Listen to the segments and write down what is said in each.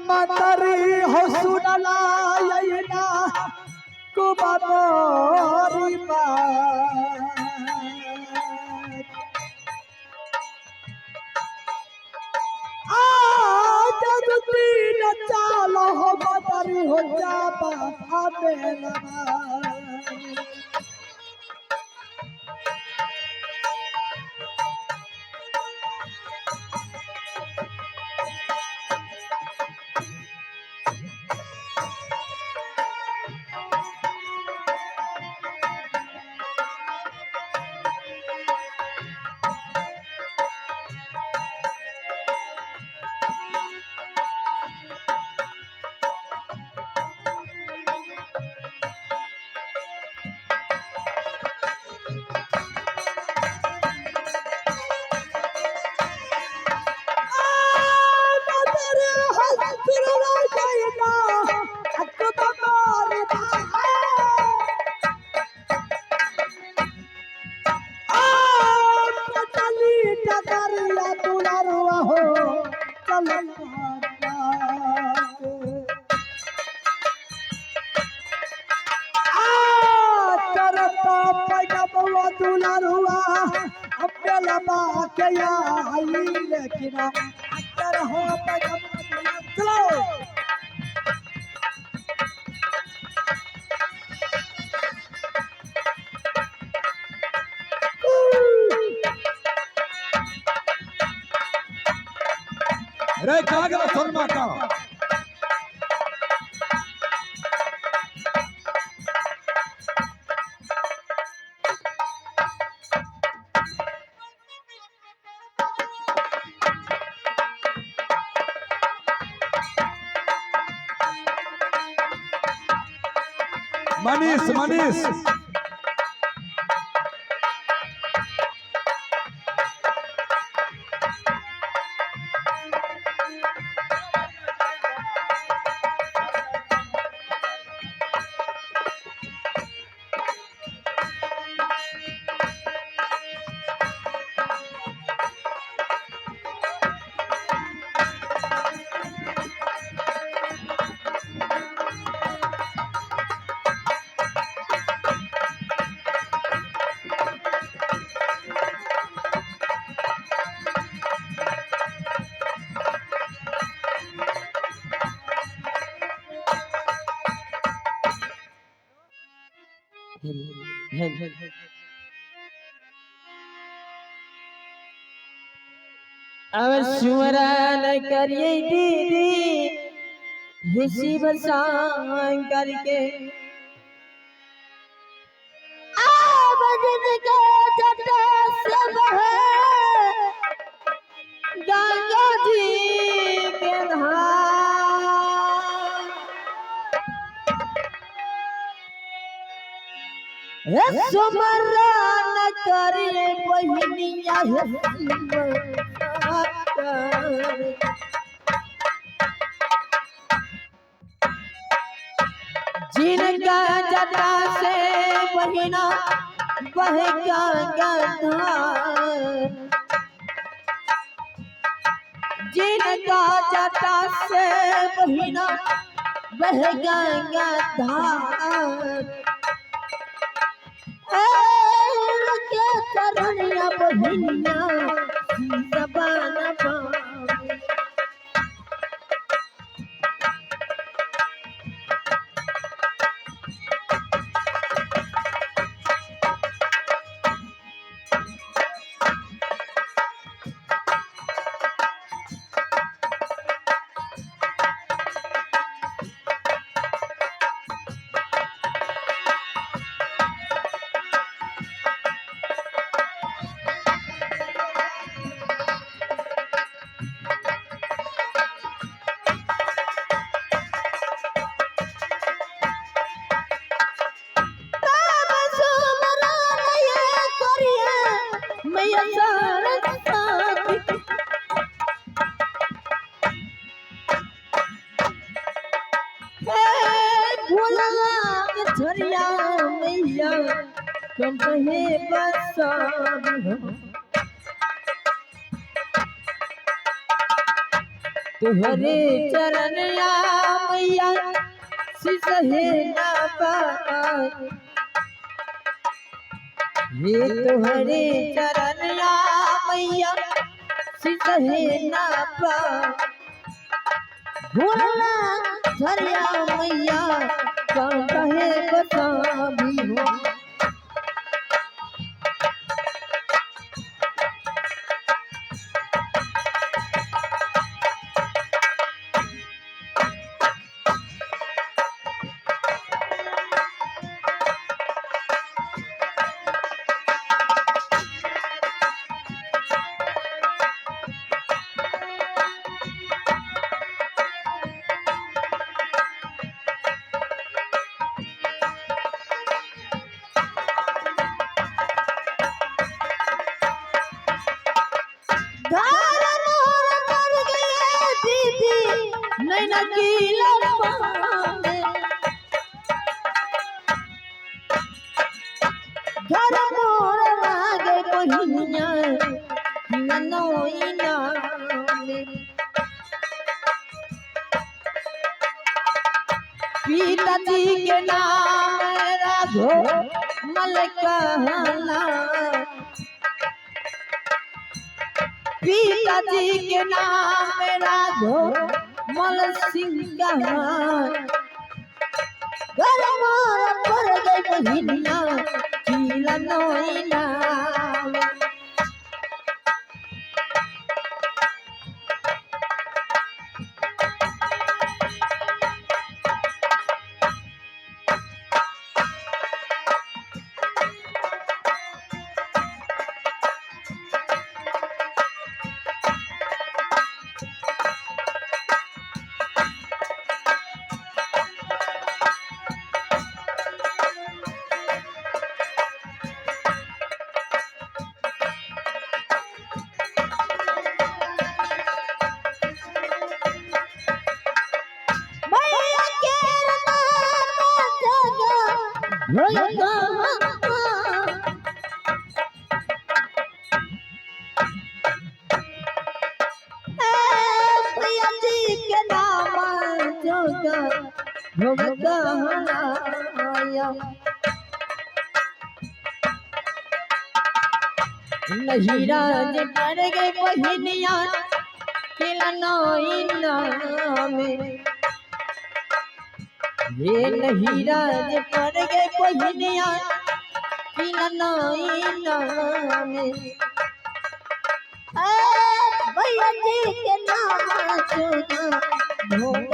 मतरी हो सुनला यैना कुबारी आज तीन चाल हो मतरी हो जाबा आमेला लेकिन अक्कर हो चलो रे कागला शर्मा का मनीष मनीष अब सुमरन करिए दीदी हिसी बसां करके अब जिनके जटा सब है गंगा जी के धाम सुमरन करिए बहनिया जिनका जटा से बहिना बह गंगा जिनका जटा से बहिना बह गंगा धार के चरणिया बहिनिया जबान पावे झरिया कहे बसाबी हो तुहरे चरण या मैया सिसहे ना पार ये तुहरे चरण या मैया सिसहे ना पार भोला झरिया मैया कहे बसाबी हो नैना की लंबाने घर मोर लागे बहिनिया ननोइना पिताजी के नाम राघो मलकाना पिताजी के नाम राघो मल सिंह घर मार पर गई बहिनिया कीला नोइना नहीराज पर गए बहिनिया किला नोइना में ये नहीराज पर गए बहिनिया किला नोइना में भैया जी के नाम चुना भोग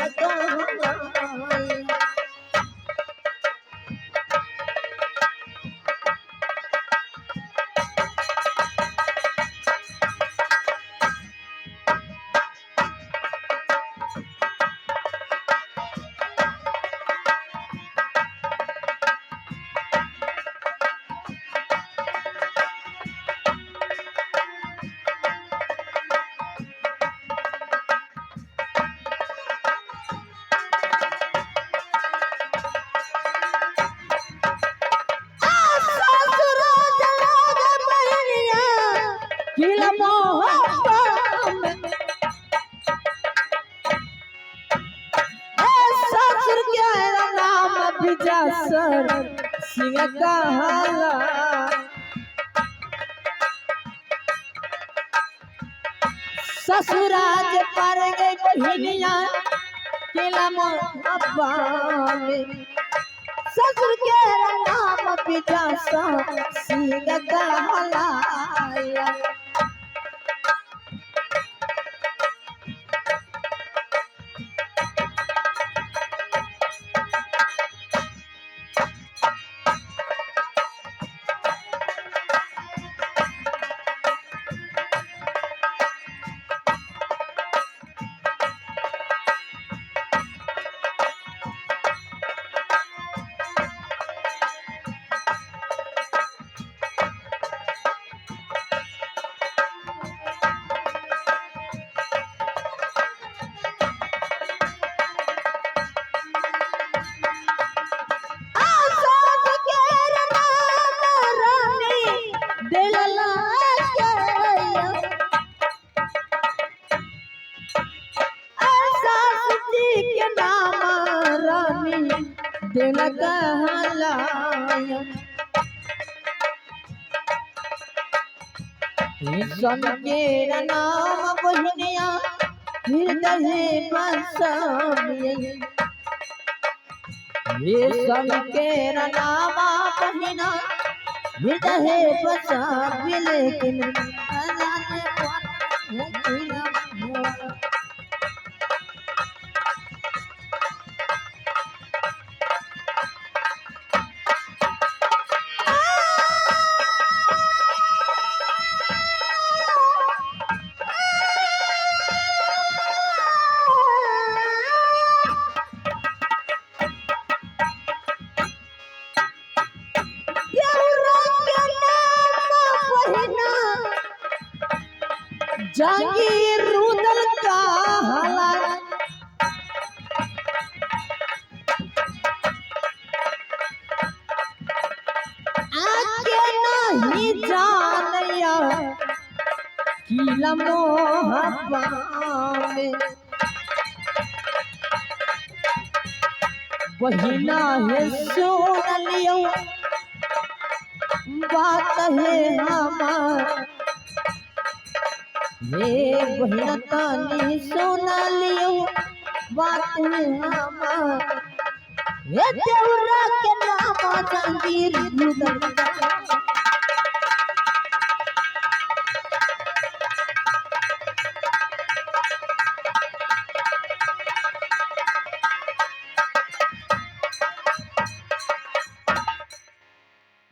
सर सिंह कहाला ससुराज पर गई बहिनिया केला अब्बा में ससुर के नाम पिता सिंह कहाला कहलाया सन के नाम बहनिया हृदय बसावे ये सन के नाम बहना हृदय बसावे लेकिन अनाने पर है कोई ना जांगीर रुदल का हालात आके नहीं जानया किला मोहब्बा में बहिना है सुन लियो बात है हमार ये बहिना तानी सुन लियो बात है हमार ये देवरा के नाम जांगीर रुदल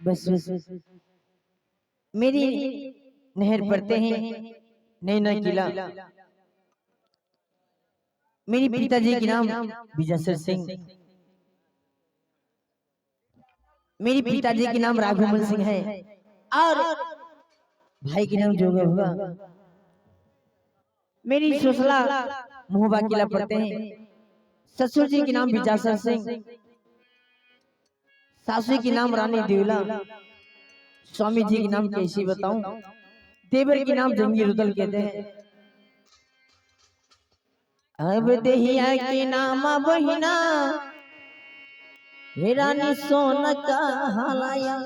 बस मेरी नहर पड़ते हैं नैना किला मेरे पिताजी के नाम विजय सिंह मेरे पिताजी के नाम राघुमल सिंह है और भाई के नाम जोगा हुआ मेरी सुसला मुहबा किला पड़ते हैं ससुर जी के नाम विजय सिंह सासू के नाम रानी देवला स्वामी जी के नाम कैसी बताऊं देवर के नाम जंगीर रुदल कहते हैं अब देहिया के नाम बहिना हे रानी सोन का हलाया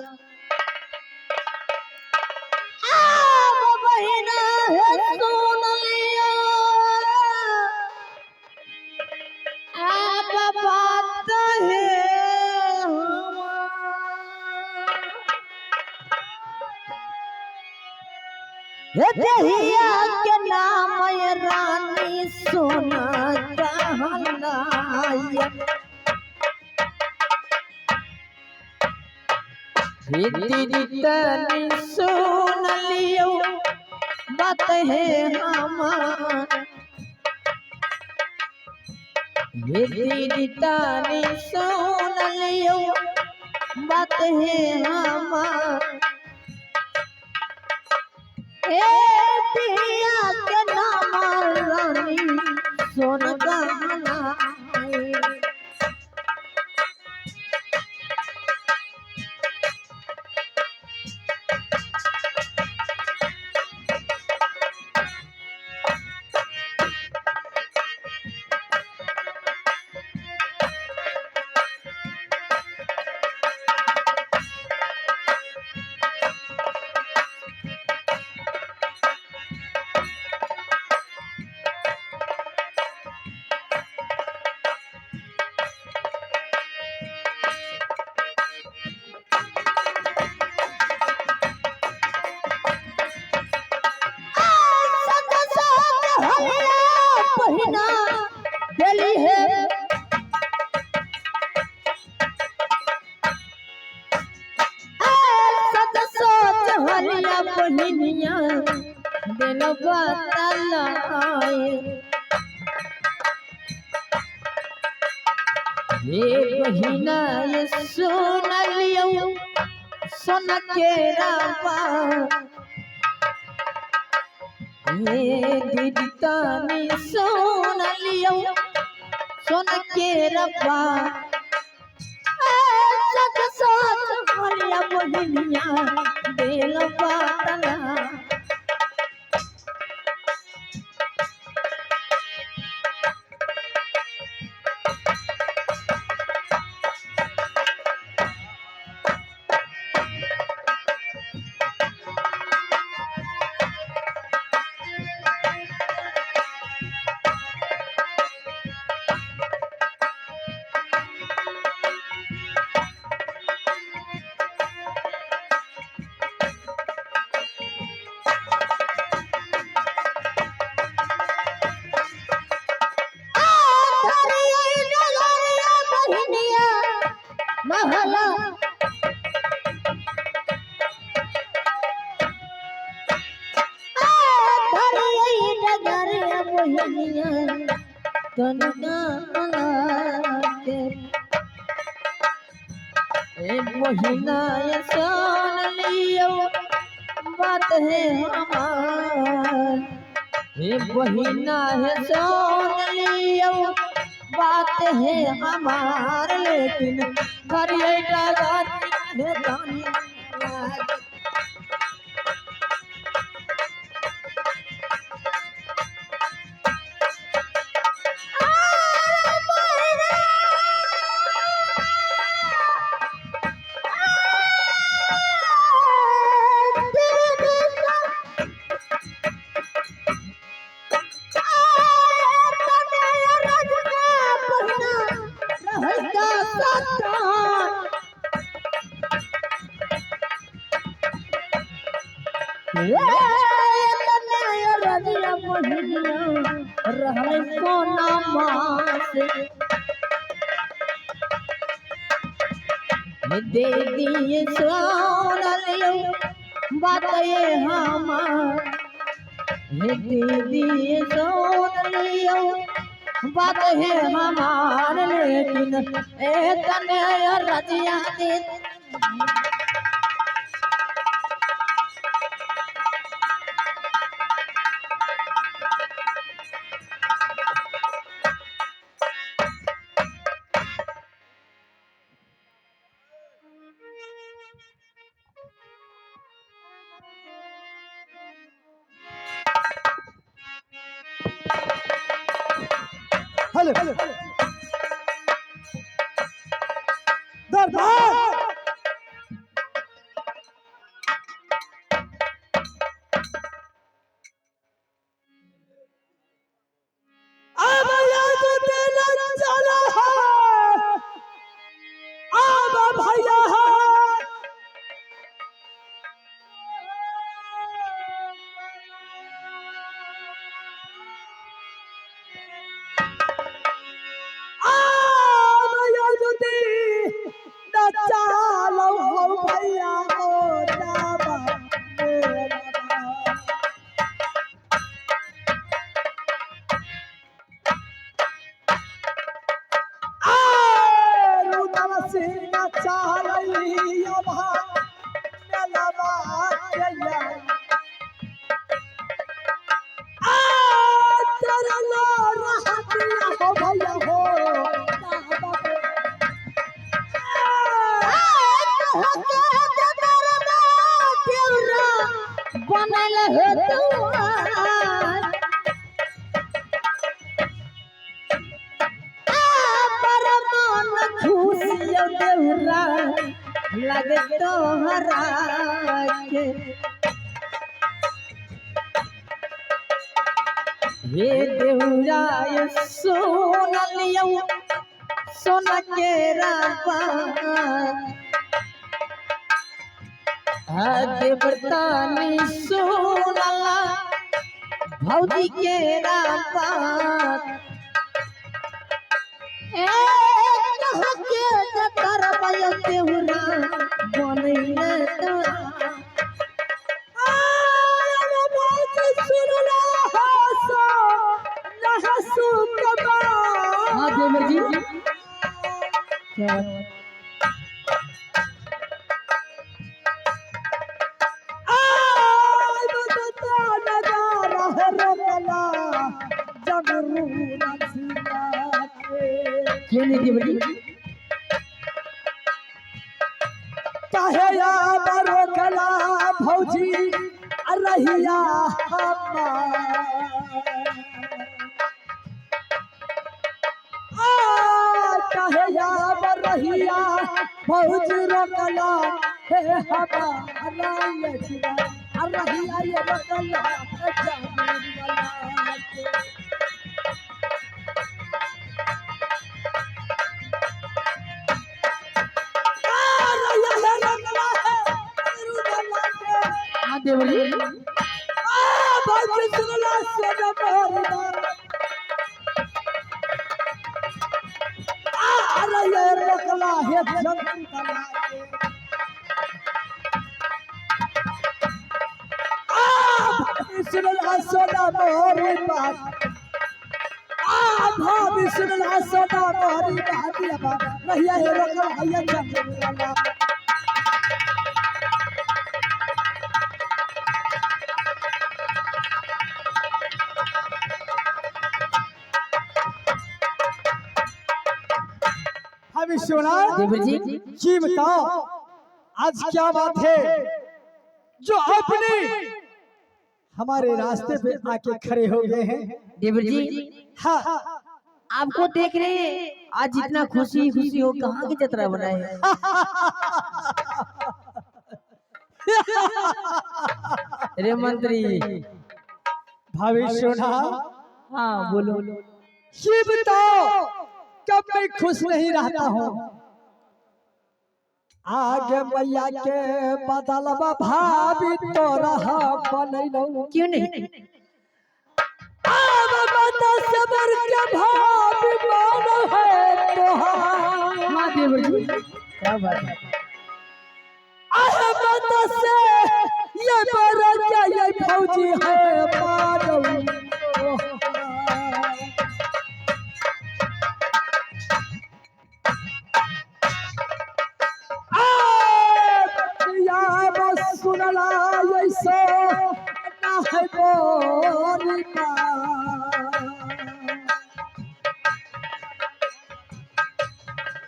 बहिना है सोन लिया अब बात है देहिया के नाम रानी सोना कहलाया तनी सुन लियो बात है हमार ये तनी सुन लियो बात है हमार पिया के नाम रानी सोन कहलाए दिली है सत सोच हलिया बहिनिया दिल बतलाए ये बहिना ये सुन लियो सुन के रावा ये दीदी तानी सुन लियो सुन के रब्बा सच सच हलिया बहिनिया दिल बतला बहिनिया तनका के ए बहिना ये सुन लियो बात है हमार हे बहिना है सुन लियो बात है हमार लेकिन करिए डागानी है दानी रहले सोना मास दे दिए सोना लियो बात ये हमार दे दिए सोना लियो बात है हमार लेकिन ए तने रजिया दे हेलो दरबार अब याद तेरा चला है अब भैया है चलो हो भैया हो जाबा रुदल सिंह चालई अभा मेलवा जया चलो रहतिया हो भैया हो बनल है परमान खुशियो देवरा लगे तोहरा के हे देवरा ये सोन लियो सोन के रापा देवतानी सोनला भौजी के रापात ए कह के जकर बय देवरा बनैले तोरा सुनला हसो नहसु कबा हां देवर जी क्या नहीं देवर जी चाहे या बरो कला भौजी रहिया चाहे या रहिया भौजी रोकला हे हमारा लखिया रहिया ये रोकला देवर जी भौजी सुनला से मोर ये रोकला है जंतला सुनला सोना मोर बात भाभी सुनला सोना मोरी बाती बा रहिया है रोकल भैया चंद्रला भाभी सुना देवर जी जी बताओ आज क्या बात है जो अपने हमारे रास्ते पे आके खड़े हो गए हैं। देवर जी हाँ आपको देख रहे हैं आज इतना खुशी खुशी हो कहाँ की जतरा बनाए हैं। अरे मंत्री भाभी सुना हाँ बोलो। ये बताओ कब मैं खुश नहीं रहता हूँ आगे मैया के बदलबा भाभी तो रहा बनैलो क्यों नहीं सबर के भाभी मान है तोहार हाँ देवर जी क्या बात है। अहमद से ये बड़ा क्या ये फौजी है मानो या बस सुनला ऐसे ना है बोली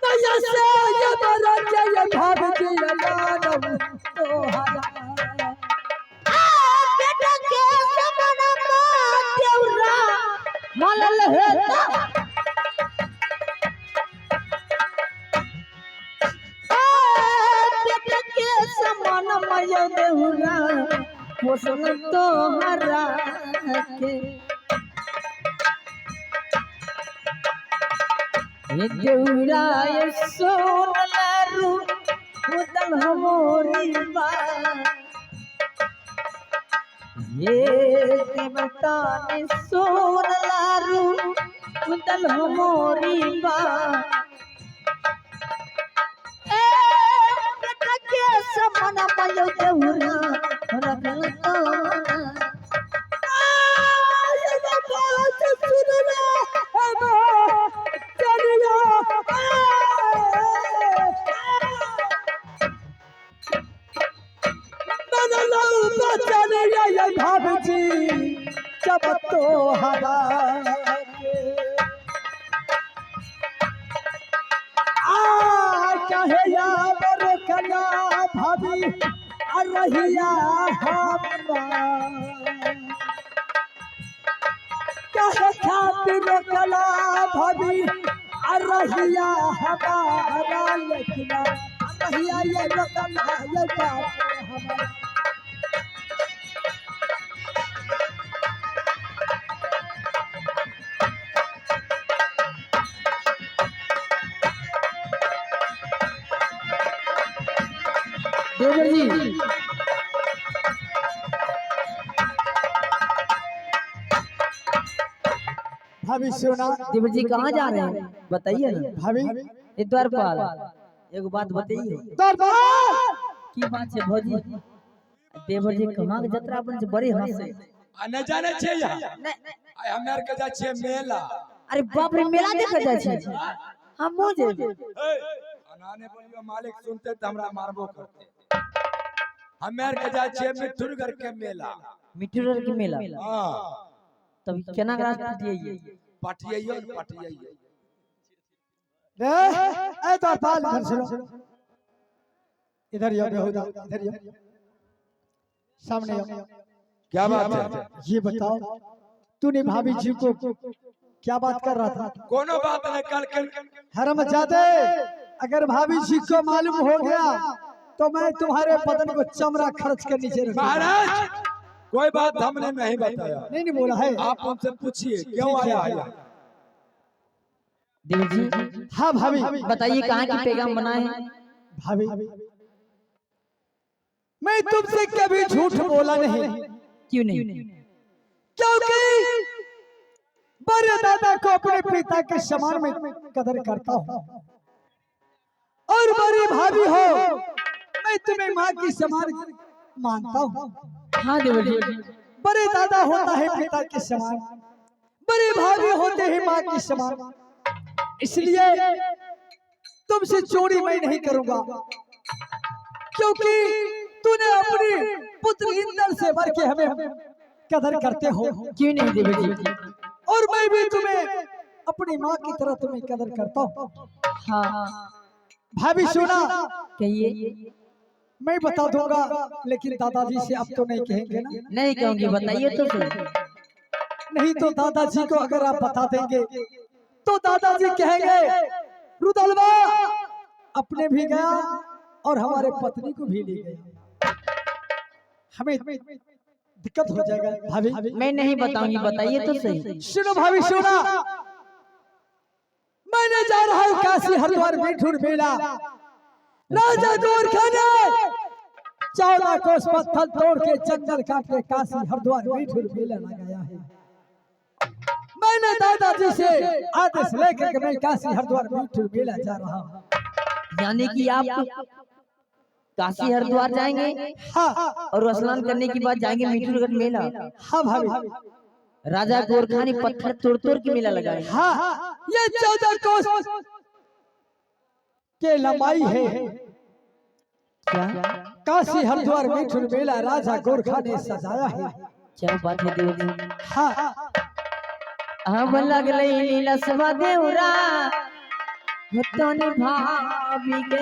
से ये बड़ा क्या ये भाभी ये मानो तोहारा बेटा के समना देवरा मलल है बेटा के समना मयो देवरा पोसन तो हरा के ये देवरा ये सोनलारू उदल हमोरी बा ये देवता ने सोनलारू उदल हमोरी बा ए बेटा के समना मयो देवरा रखल तो जब तो हवा कहे या बरकला भाभी रहिया हम कहे खातिर कला भाभी रहिया हमारा लेकिन रहिया ये रकला ये हमारा देवर जी भाभी सुना देवर जी कहाँ जा रहे हैं बताइए ना। भाभी एक द्वारपाल एगो बात बताइए दरबार की बात है भौजी देवर जी कहाँ के जतरा बन से बड़े हंसे न जाने छे यहाँ आय हम आर के जा छे मेला अरे बाप रे मेला देखा जाए छे हम मोजे अनाने बोलियो मालिक सुनते त हमरा मारबो करते हम आर के जा छे मिठुरगढ़ के मेला मिठुरर के मेला हां तब केना रास्ता दिए पटियाइयो पटियाइयो रे ए दरबार इधर सुनो इधर यो बेहुदा इधर यो सामने यो क्या बात है ये बताओ तूने भाभी जी को क्या बात कर रहा था कोनो बात नहीं कल हरम जादे अगर भाभी जी को मालूम हो गया तो मैं तुम्हारे बदन को चमड़ा खर्च कर नीचे रखूंगा महाराज कोई बात हमने नहीं बताया नहीं बोला है आप उनसे पूछिए क्यों आया है देवर जी हाँ भाभी बताइए कहाँ की पैगाम बनाए हैं भाभी मैं तुमसे कभी झूठ बोला नहीं क्यों नहीं क्योंकि बड़े दादा को अपने पिता के समान में कदर करता हूँ और बड़ी भाभी हो मैं तुम्हें माँ की समान मानता हूँ। हाँ देवर जी बड़े दादा होता है पिता के समान, बड़े भाभी होते ही माँ की समान, इसलिए तुमसे चोरी मैं नहीं करूंगा, क्योंकि तूने अपनी पुत्र इंद्र से बढ़ के हमें कदर करते हो। क्यों नहीं देवर जी? और मैं भी तुम्हें अपनी माँ की तरह तुम्हें कदर करता हूँ। हाँ भाभी सुना, कहिए। मैं बता दूंगा, लेकिन दादाजी से अब तो नहीं कहेंगे ना? नहीं कहूंगी, बताइए तो सही। नहीं तो दादाजी को अगर आप बता देंगे तो दादाजी कहेंगे रुदलवा अपने भी गया और हमारे पत्नी को भी ले गया, हमें दिक्कत हो जाएगा। भाभी मैं नहीं बताऊंगी, बताइए तो सही। सुनो भाभी सुना, मैंने जा रहा हूँ काशी हरिद्वार मिठुर मेला। राजा गोरखा ने 14 कोस पत्थर तोड़ के जंगल काट के काशी हरिद्वार मिठुर मेला लगाया है। मैंने दादाजी से आदेश लेकर के मैं काशी हरिद्वार मिठुर मेला जा रहा हूँ। यानी कि आप काशी हरिद्वार जाएंगे हाँ और स्नान करने के बाद जाएंगे मिठुरगढ़ मेला। हाँ भाभी, राजा गोरखा ने पत्थर तोड़ तोड़ के मेला लगाए। हाँ ये 14 कोस के लंबाई है। क्या काशी हरिद्वार मिठुर मेला राजा गोरखा ने सजाया है। क्या बात है देवर जी? हाँ हम लगले लीला सभा देवरा तनी भाभी के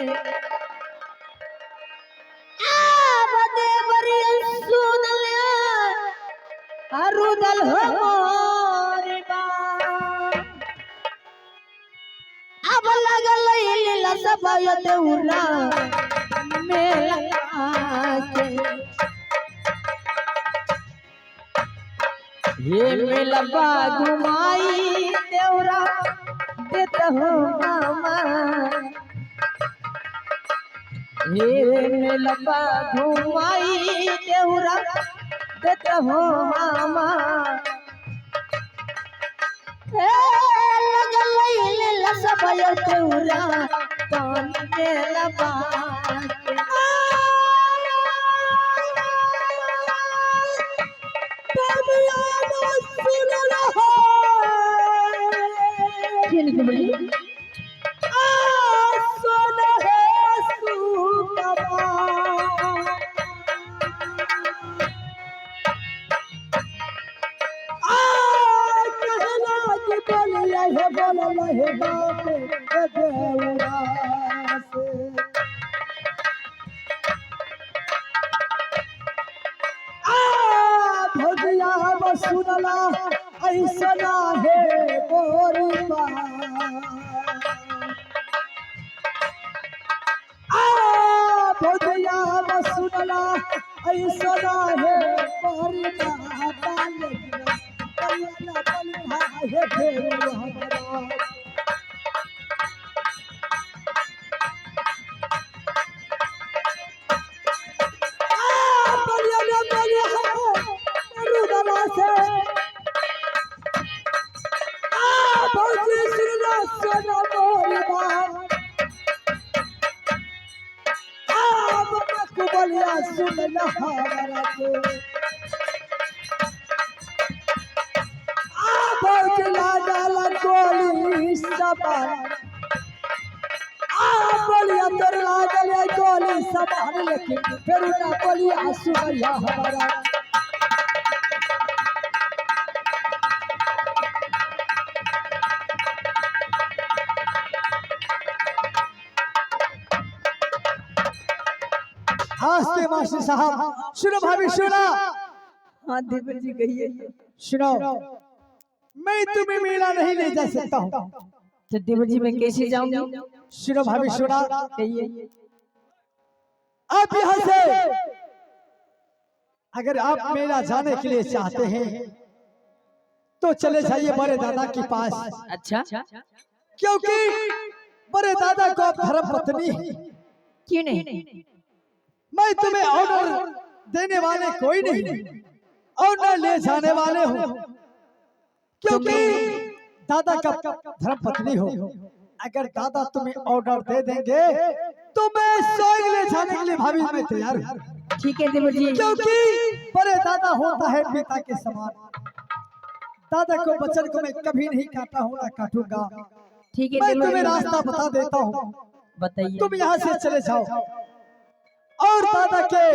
रुदल हो मोरे बा। अब लगल लीला सभा देवरा मेला के ये मेला घुमाई देवरा देत हो मामा। ये मेला घुमाई देवरा देत हो मामा। लगल लीला सभा देवरा कान मेला सुनला ऐसा है मोरी बा, भोजया सुनला ऐसा है मोरी बा, है फेरू हमारा। लेकिन फिर ना बोली आंसू भैया हमारा। हंसते मास्टर साहब। सुनो भाभी सुनो। हाँ देवर जी कहिए। सुनो, मैं तुम्हें मेला नहीं ले जा सकता हूँ। तो देवर जी मैं कैसे जाऊंगी? सुनो भाभी सुनो, कहिए। आप यहाँ से अगर आप मेला जाने के लिए चाहते हैं तो चले जाइए बड़े दादा के पास। अच्छा, क्योंकि बड़े दादा को आप धर्म पत्नी। क्यों नहीं? मैं तुम्हें ऑर्डर देने वाले कोई नहीं, ऑर्डर ले जाने वाले हूँ, क्योंकि दादा का धर्म पत्नी हो। अगर दादा तुम्हें ऑर्डर दे देंगे तो मैं स्वयं ले जाने के लिए भाभी मैं तैयार हूँ। ठीक है देवर जी। क्योंकि बड़े दादा होता है पिता के समान। दादा को वचन को मैं कभी नहीं काटा हूँ ना काटूंगा। ठीक है मैं देवर तुम्हें जी, रास्ता बता देता हूँ, बताइए। तुम यहाँ से चले जाओ और दादा के